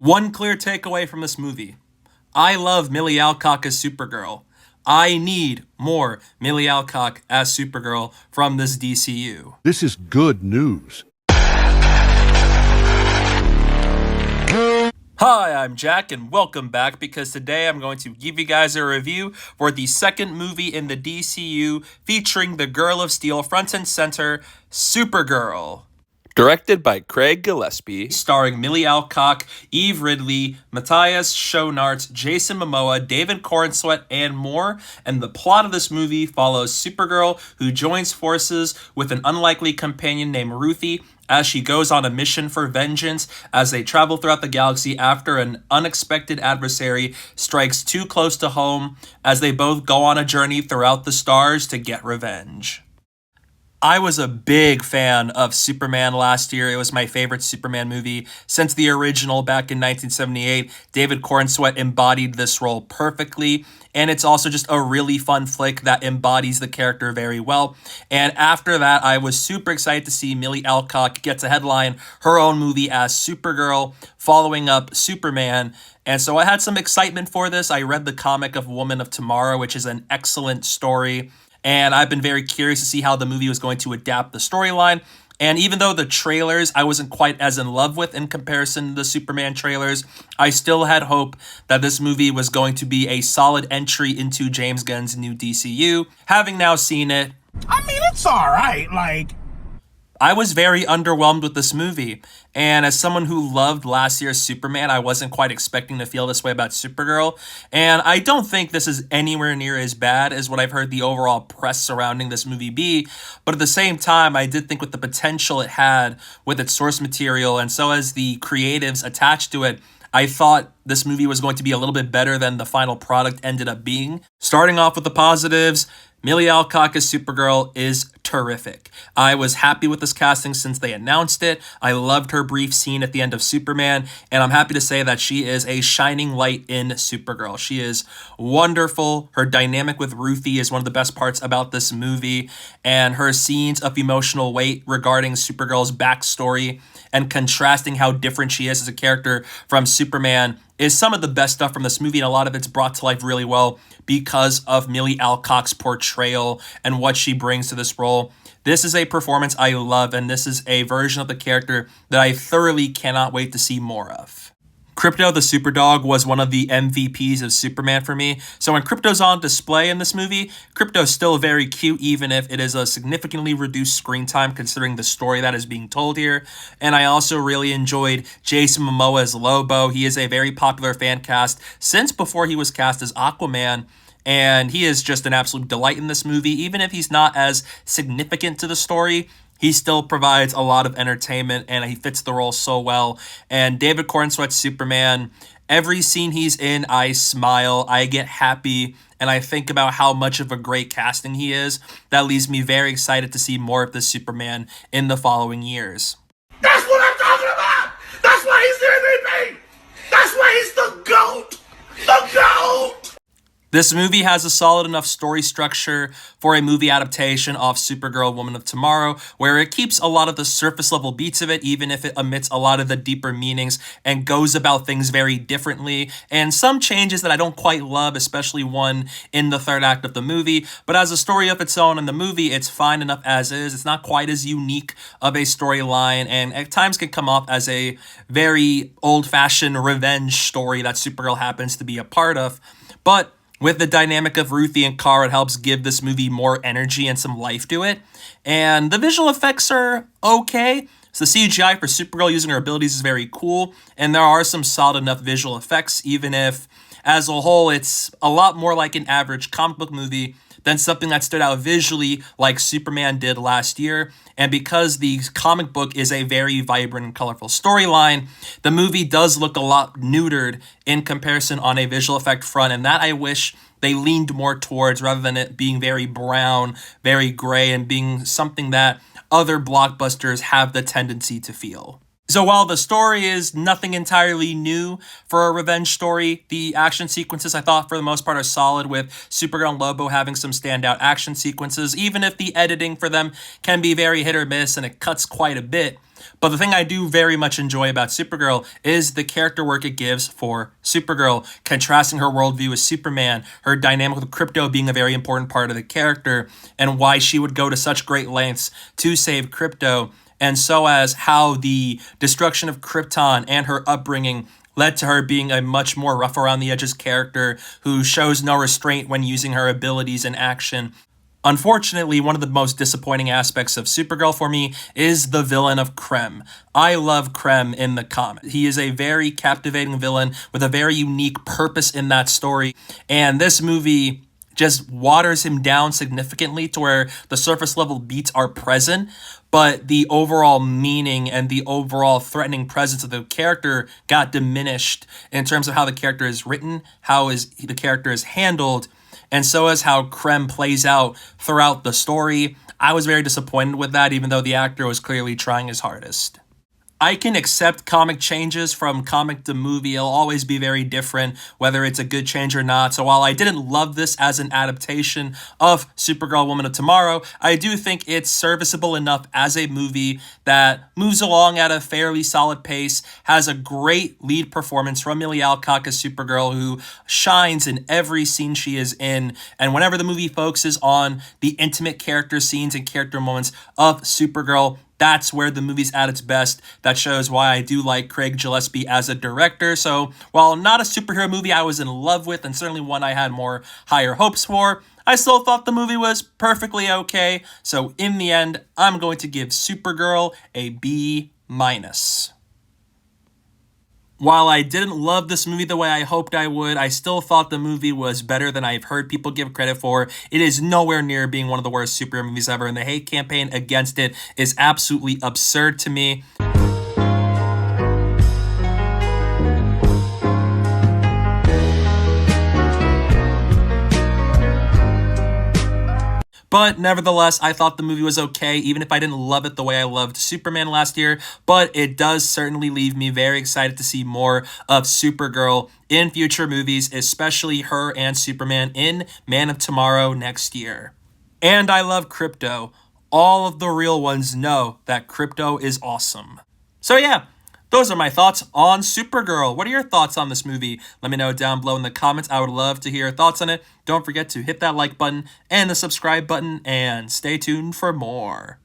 One clear takeaway from this movie. I love Millie Alcock as Supergirl. I need more Millie Alcock as Supergirl from this DCU. This is good news. Hi, I'm Jack, and welcome back because today I'm going to give you guys a review for the second movie in the DCU featuring the Girl of Steel front and center, Supergirl. Directed by Craig Gillespie, starring Millie Alcock, Eve Ridley, Matthias Schoenaerts, Jason Momoa, David Corenswet, and more. And the plot of this movie follows Supergirl, who joins forces with an unlikely companion named Ruthie as she goes on a mission for vengeance as they travel throughout the galaxy after an unexpected adversary strikes too close to home as they both go on a journey throughout the stars to get revenge. I was a big fan of Superman last year. It was my favorite Superman movie since the original back in 1978. David Corenswet embodied this role perfectly, and it's also just a really fun flick that embodies the character very well. And after that, I was super excited to see Millie Alcock get to headline her own movie as Supergirl, following up Superman. And so I had some excitement for this. I read the comic of Woman of Tomorrow, which is an excellent story. And I've been very curious to see how the movie was going to adapt the storyline. And even though the trailers I wasn't quite as in love with in comparison to the Superman trailers, I still had hope that this movie was going to be a solid entry into James Gunn's new DCU. Having now seen it, I mean, it's alright, I was very underwhelmed with this movie. And as someone who loved last year's Superman, I wasn't quite expecting to feel this way about Supergirl. And I don't think this is anywhere near as bad as what I've heard the overall press surrounding this movie be. But at the same time, I did think with the potential it had with its source material, and so as the creatives attached to it, I thought this movie was going to be a little bit better than the final product ended up being. Starting off with the positives, Millie Alcock as Supergirl is terrific. I was happy with this casting since they announced it. I loved her brief scene at the end of Superman, and I'm happy to say that she is a shining light in Supergirl. She is wonderful. Her dynamic with Ruthie is one of the best parts about this movie, and her scenes of emotional weight regarding Supergirl's backstory and contrasting how different she is as a character from Superman is some of the best stuff from this movie, and a lot of it's brought to life really well because of Millie Alcock's portrayal and what she brings to this role. This is a performance I love, and this is a version of the character that I thoroughly cannot wait to see more of. Krypto the Superdog was one of the MVPs of Superman for me. So when Krypto's on display in this movie, Krypto's still very cute, even if it is a significantly reduced screen time considering the story that is being told here. And I also really enjoyed Jason Momoa as Lobo. He is a very popular fan cast since before he was cast as Aquaman. And he is just an absolute delight in this movie, even if he's not as significant to the story. He still provides a lot of entertainment, and he fits the role so well. And David Corenswet's Superman, every scene he's in, I smile, I get happy, and I think about how much of a great casting he is. That leaves me very excited to see more of this Superman in the following years. That's what I'm talking about! That's why he's the MVP! That's why he's the GOAT! The GOAT! This movie has a solid enough story structure for a movie adaptation of Supergirl, Woman of Tomorrow, where it keeps a lot of the surface level beats of it, even if it omits a lot of the deeper meanings and goes about things very differently, and some changes that I don't quite love, especially one in the third act of the movie. But as a story of its own in the movie, it's fine enough as is. It's not quite as unique of a storyline, and at times can come off as a very old-fashioned revenge story that Supergirl happens to be a part of. But with the dynamic of Ruthie and Kara, it helps give this movie more energy and some life to it. And the visual effects are okay. So the CGI for Supergirl using her abilities is very cool. And there are some solid enough visual effects, even if, as a whole, it's a lot more like an average comic book movie than something that stood out visually like Superman did last year. And because the comic book is a very vibrant and colorful storyline, the movie does look a lot neutered in comparison on a visual effect front, and that I wish they leaned more towards rather than it being very brown, very gray, and being something that other blockbusters have the tendency to feel. So while the story is nothing entirely new for a revenge story, the action sequences I thought for the most part are solid, with Supergirl and Lobo having some standout action sequences, even if the editing for them can be very hit or miss and it cuts quite a bit. But the thing I do very much enjoy about Supergirl is the character work it gives for Supergirl, contrasting her worldview with Superman, her dynamic with Krypto being a very important part of the character, and why she would go to such great lengths to save Krypto, and so as how the destruction of Krypton and her upbringing led to her being a much more rough around the edges character who shows no restraint when using her abilities in action. Unfortunately, one of the most disappointing aspects of Supergirl for me is the villain of Krem. I love Krem in the comics. He is a very captivating villain with a very unique purpose in that story, and this movie just waters him down significantly to where the surface level beats are present, but the overall meaning and the overall threatening presence of the character got diminished in terms of how the character is written, how the character is handled, and so is how Krem plays out throughout the story. I was very disappointed with that, even though the actor was clearly trying his hardest. I can accept comic changes from comic to movie. It'll always be very different, whether it's a good change or not. So while I didn't love this as an adaptation of Supergirl Woman of Tomorrow, I do think it's serviceable enough as a movie that moves along at a fairly solid pace, has a great lead performance from Millie Alcock as Supergirl, who shines in every scene she is in. And whenever the movie focuses on the intimate character scenes and character moments of Supergirl, that's where the movie's at its best. That shows why I do like Craig Gillespie as a director. So while not a superhero movie I was in love with, and certainly one I had more higher hopes for, I still thought the movie was perfectly okay. So in the end, I'm going to give Supergirl a B-. While I didn't love this movie the way I hoped I would, I still thought the movie was better than I've heard people give credit for. It is nowhere near being one of the worst superhero movies ever, and the hate campaign against it is absolutely absurd to me. But nevertheless, I thought the movie was okay, even if I didn't love it the way I loved Superman last year. But it does certainly leave me very excited to see more of Supergirl in future movies, especially her and Superman in Man of Tomorrow next year. And I love Krypto. All of the real ones know that Krypto is awesome. So yeah, those are my thoughts on Supergirl. What are your thoughts on this movie? Let me know down below in the comments. I would love to hear your thoughts on it. Don't forget to hit that like button and the subscribe button, and stay tuned for more.